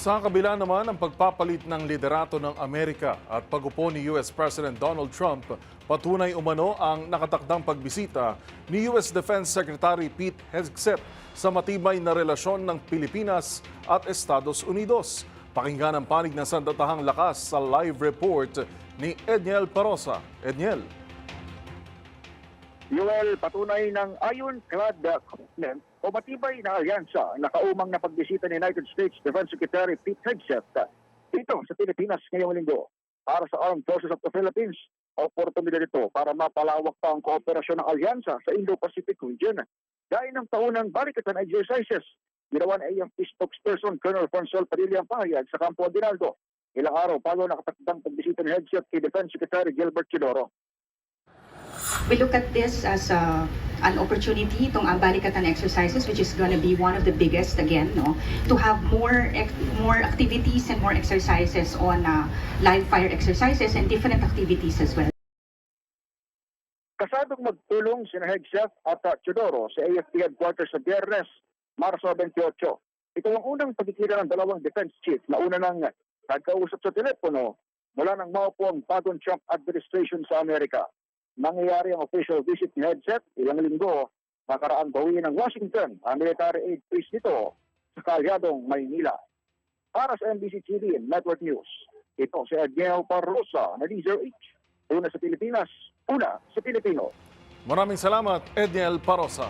Sa kabila naman ng pagpapalit ng liderato ng Amerika at pag-upo ni US President Donald Trump, patunay umano ang nakatakdang pagbisita ni US Defense Secretary Pete Hegseth sa matibay na relasyon ng Pilipinas at Estados Unidos. Pakinggan ang panig ng sandatahang lakas sa live report ni Edniel Parosa. Edniel. Joel, patunay ng ironclad commitment o matibay na alyansa na kaumang na pagbisita ni United States Defense Secretary Pete Hegseth dito sa Pilipinas ngayong linggo. Para sa Armed Forces of the Philippines, oportunidad ito para mapalawak pa ang kooperasyon ng alyansa sa Indo-Pacific region. Dahil ng taunang balikatan exercises, ginawan ay ang peace spokesperson Colonel Francel Padilla ang pahayag sa Campo Aguinaldo. Ilang araw bago nakatakdang pagbisita ni Hegseth kay Defense Secretary Gilbert Chodoro. We look at this as an opportunity, itong balikatan exercises, which is going to be one of the biggest again, no, to have more activities and more exercises on live fire exercises and different activities as well. Kasadong magtulong sina Hegseth at Chodoro sa AFP headquarters sa Biyernes, Marso 28. Ito ang unang pagkikita ng dalawang defense chief na una nang nagkausap sa telepono mula nang maupo ang bagong Trump administration sa Amerika. Nangyayari ang official visit ni Hegseth ilang linggo makaraang gawin ng Washington ang military aid freeze nito sa kaalyadong Maynila. Para sa NBC TV and Network News, ito si Edniel Parosa na DZRH. Una sa Pilipinas, una sa Pilipino. Maraming salamat, Edniel Parosa.